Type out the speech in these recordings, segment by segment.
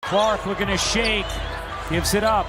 Clark looking to shake. Gives it up.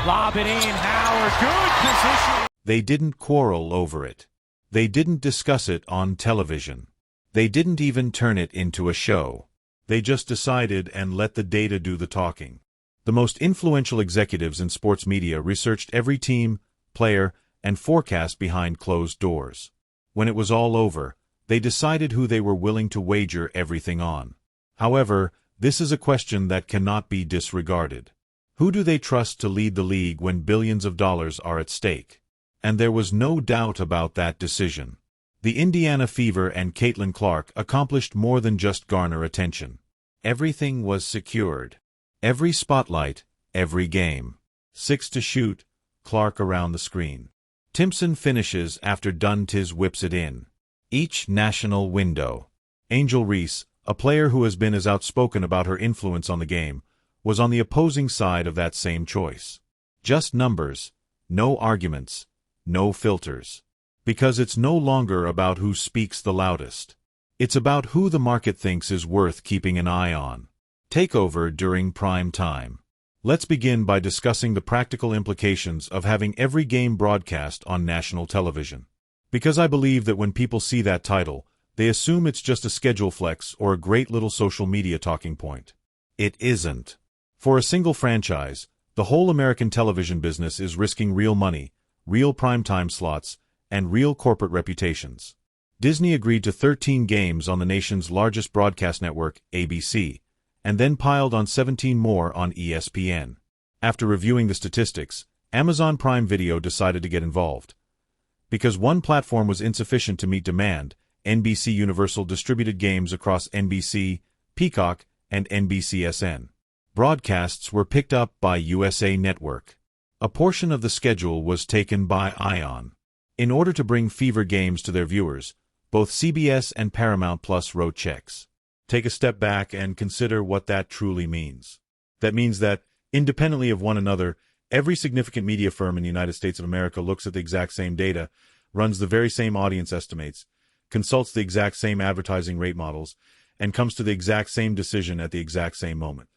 Lob it in. Howard. Good position. They didn't quarrel over it. They didn't discuss it on television. They didn't even turn it into a show. They just decided and let the data do the talking. The most influential executives in sports media researched every team, player, and forecast behind closed doors. When it was all over, they decided who they were willing to wager everything on. However, this is a question that cannot be disregarded. Who do they trust to lead the league when billions of dollars are at stake? And there was no doubt about that decision. The Indiana Fever and Caitlin Clark accomplished more than just garner attention. Everything was secured. Every spotlight, every game. 6 to shoot, Clark around the screen. Timpson finishes after Duntiz whips it in. Each national window. Angel Reese, a player who has been as outspoken about her influence on the game, was on the opposing side of that same choice. Just numbers, no arguments, no filters. Because it's no longer about who speaks the loudest. It's about who the market thinks is worth keeping an eye on. Takeover during prime time. Let's begin by discussing the practical implications of having every game broadcast on national television. Because I believe that when people see that title, they assume it's just a schedule flex or a great little social media talking point. It isn't. For a single franchise, the whole American television business is risking real money, real primetime slots, and real corporate reputations. Disney agreed to 13 games on the nation's largest broadcast network, ABC, and then piled on 17 more on ESPN. After reviewing the statistics, Amazon Prime Video decided to get involved. Because one platform was insufficient to meet demand, NBC Universal distributed games across NBC, Peacock, and NBCSN. Broadcasts were picked up by USA Network. A portion of the schedule was taken by ION. In order to bring Fever games to their viewers, both CBS and Paramount Plus wrote checks. Take a step back and consider what that truly means. That means that, independently of one another, every significant media firm in the United States of America looks at the exact same data, runs the very same audience estimates, consults the exact same advertising rate models, and comes to the exact same decision at the exact same moment.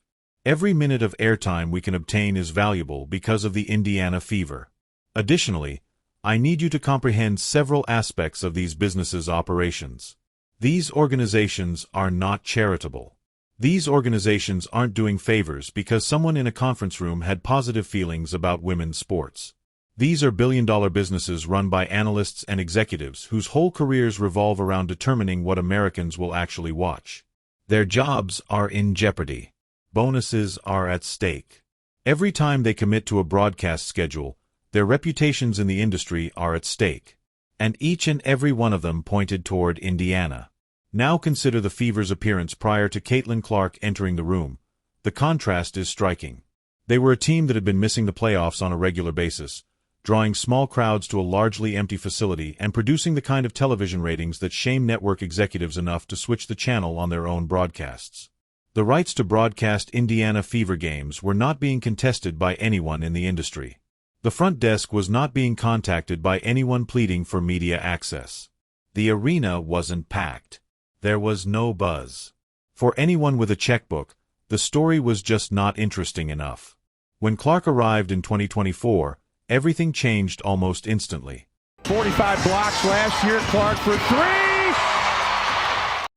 Every minute of airtime we can obtain is valuable because of the Indiana Fever. Additionally, I need you to comprehend several aspects of these businesses' operations. These organizations are not charitable. These organizations aren't doing favors because someone in a conference room had positive feelings about women's sports. These are billion-dollar businesses run by analysts and executives whose whole careers revolve around determining what Americans will actually watch. Their jobs are in jeopardy. Bonuses are at stake. Every time they commit to a broadcast schedule, their reputations in the industry are at stake. And each and every one of them pointed toward Indiana. Now consider the Fever's appearance prior to Caitlin Clark entering the room. The contrast is striking. They were a team that had been missing the playoffs on a regular basis, drawing small crowds to a largely empty facility and producing the kind of television ratings that shame network executives enough to switch the channel on their own broadcasts. The rights to broadcast Indiana Fever games were not being contested by anyone in the industry. The front desk was not being contacted by anyone pleading for media access. The arena wasn't packed. There was no buzz. For anyone with a checkbook, the story was just not interesting enough. When Clark arrived in 2024, everything changed almost instantly. 45 blocks last year, Clark for 3!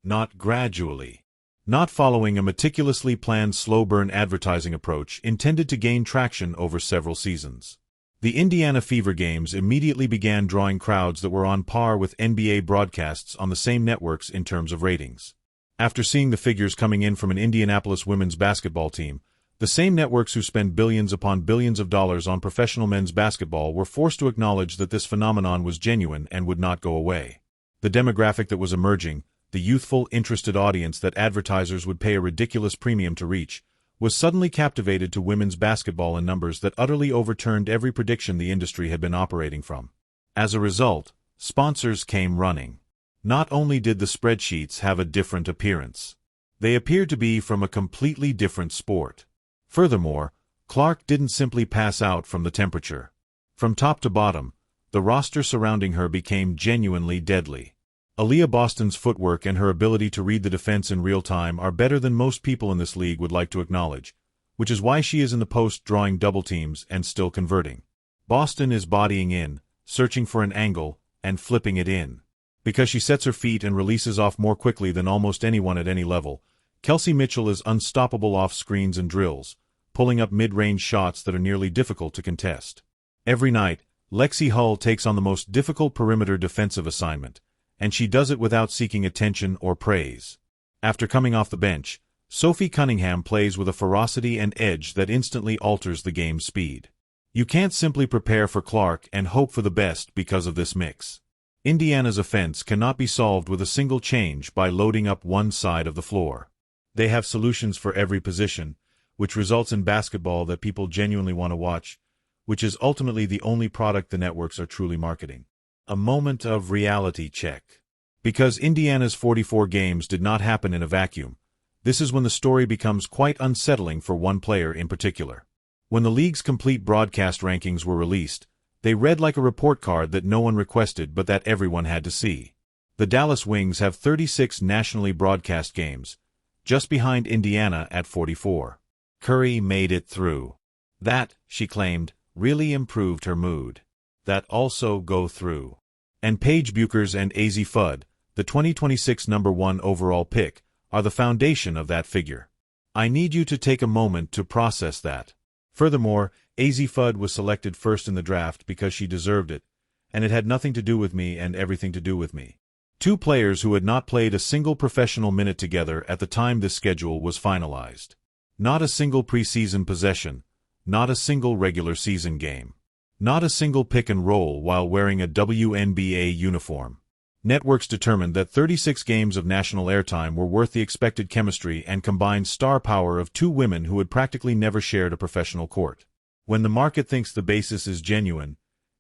Not gradually. Not following a meticulously planned slow-burn advertising approach intended to gain traction over several seasons. The Indiana Fever games immediately began drawing crowds that were on par with NBA broadcasts on the same networks in terms of ratings. After seeing the figures coming in from an Indianapolis women's basketball team, the same networks who spend billions upon billions of dollars on professional men's basketball were forced to acknowledge that this phenomenon was genuine and would not go away. The demographic that was emerging, the youthful, interested audience that advertisers would pay a ridiculous premium to reach, was suddenly captivated to women's basketball in numbers that utterly overturned every prediction the industry had been operating from. As a result, sponsors came running. Not only did the spreadsheets have a different appearance, they appeared to be from a completely different sport. Furthermore, Clark didn't simply pass out from the temperature. From top to bottom, the roster surrounding her became genuinely deadly. Aaliyah Boston's footwork and her ability to read the defense in real time are better than most people in this league would like to acknowledge, which is why she is in the post drawing double teams and still converting. Boston is bodying in, searching for an angle, and flipping it in. Because she sets her feet and releases off more quickly than almost anyone at any level, Kelsey Mitchell is unstoppable off screens and drills, pulling up mid-range shots that are nearly difficult to contest. Every night, Lexi Hull takes on the most difficult perimeter defensive assignment, and she does it without seeking attention or praise. After coming off the bench, Sophie Cunningham plays with a ferocity and edge that instantly alters the game's speed. You can't simply prepare for Clark and hope for the best because of this mix. Indiana's offense cannot be solved with a single change by loading up one side of the floor. They have solutions for every position, which results in basketball that people genuinely want to watch, which is ultimately the only product the networks are truly marketing. A moment of reality check. Because Indiana's 44 games did not happen in a vacuum, this is when the story becomes quite unsettling for one player in particular. When the league's complete broadcast rankings were released, they read like a report card that no one requested but that everyone had to see. The Dallas Wings have 36 nationally broadcast games, just behind Indiana at 44. Curry made it through. That, she claimed, really improved her mood. That also go through. And Paige Buchers and AZ Fudd, the 2026 #1 overall pick, are the foundation of that figure. I need you to take a moment to process that. Furthermore, AZ Fudd was selected first in the draft because she deserved it, and it had nothing to do with me and everything to do with me. Two players who had not played a single professional minute together at the time this schedule was finalized. Not a single preseason possession, not a single regular season game. Not a single pick and roll while wearing a WNBA uniform. Networks determined that 36 games of national airtime were worth the expected chemistry and combined star power of two women who had practically never shared a professional court. When the market thinks the basis is genuine,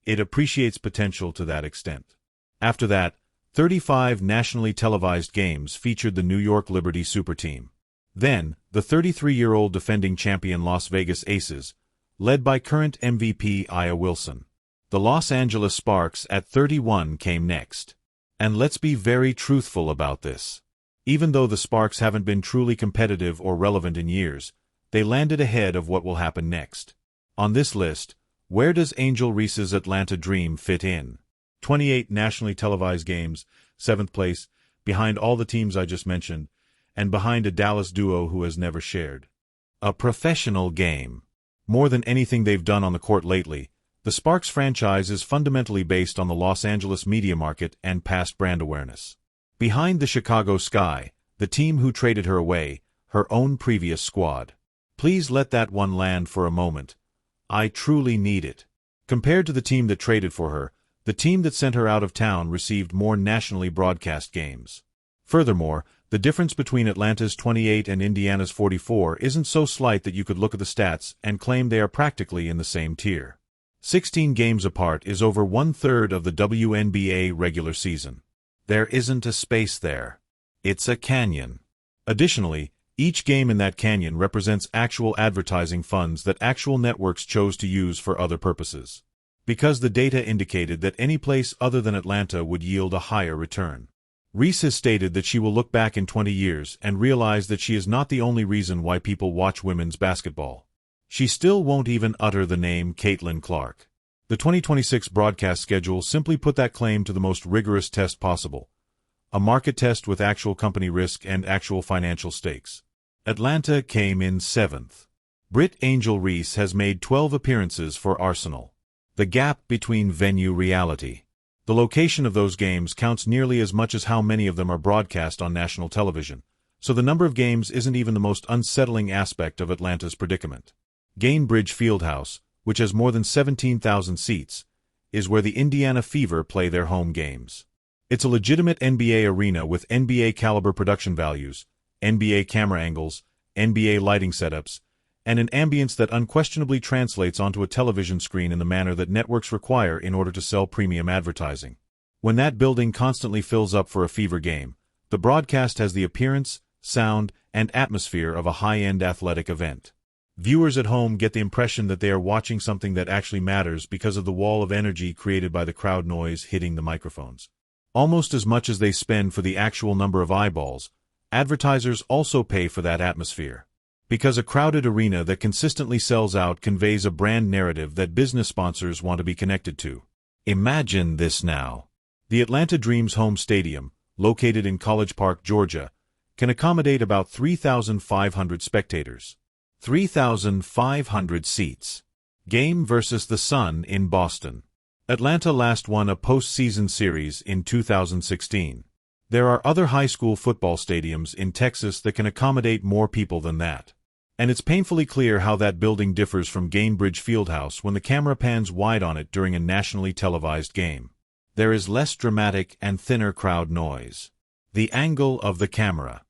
it appreciates potential to that extent. After that, 35 nationally televised games featured the New York Liberty Super Team. Then, the 33-year-old defending champion Las Vegas Aces, led by current MVP Aya Wilson. The Los Angeles Sparks at 31 came next. And let's be very truthful about this. Even though the Sparks haven't been truly competitive or relevant in years, they landed ahead of what will happen next. On this list, where does Angel Reese's Atlanta Dream fit in? 28 nationally televised games, 7th place, behind all the teams I just mentioned, and behind a Dallas duo who has never shared a professional game. More than anything they've done on the court lately, the Sparks franchise is fundamentally based on the Los Angeles media market and past brand awareness. Behind the Chicago Sky, the team who traded her away, her own previous squad. Please let that one land for a moment. I truly need it. Compared to the team that traded for her, the team that sent her out of town received more nationally broadcast games. Furthermore, the difference between Atlanta's 28 and Indiana's 44 isn't so slight that you could look at the stats and claim they are practically in the same tier. 16 games apart is over 1/3 of the WNBA regular season. There isn't a space there. It's a canyon. Additionally, each game in that canyon represents actual advertising funds that actual networks chose to use for other purposes. Because the data indicated that any place other than Atlanta would yield a higher return. Reese has stated that she will look back in 20 years and realize that she is not the only reason why people watch women's basketball. She still won't even utter the name Caitlin Clark. The 2026 broadcast schedule simply put that claim to the most rigorous test possible. A market test with actual company risk and actual financial stakes. Atlanta came in 7th. Britt Angel Reese has made 12 appearances for Arsenal. The gap between venue reality. The location of those games counts nearly as much as how many of them are broadcast on national television, so the number of games isn't even the most unsettling aspect of Atlanta's predicament. Gainbridge Fieldhouse, which has more than 17,000 seats, is where the Indiana Fever play their home games. It's a legitimate NBA arena with NBA-caliber production values, NBA camera angles, NBA lighting setups, and an ambience that unquestionably translates onto a television screen in the manner that networks require in order to sell premium advertising. When that building constantly fills up for a Fever game, the broadcast has the appearance, sound, and atmosphere of a high-end athletic event. Viewers at home get the impression that they are watching something that actually matters because of the wall of energy created by the crowd noise hitting the microphones. Almost as much as they spend for the actual number of eyeballs, advertisers also pay for that atmosphere. Because a crowded arena that consistently sells out conveys a brand narrative that business sponsors want to be connected to. Imagine this now. The Atlanta Dreams home stadium, located in College Park, Georgia, can accommodate about 3,500 spectators. 3,500 seats. Game versus the Sun in Boston. Atlanta last won a postseason series in 2016. There are other high school football stadiums in Texas that can accommodate more people than that. And it's painfully clear how that building differs from Gainbridge Fieldhouse when the camera pans wide on it during a nationally televised game. There is less dramatic and thinner crowd noise. The angle of the camera.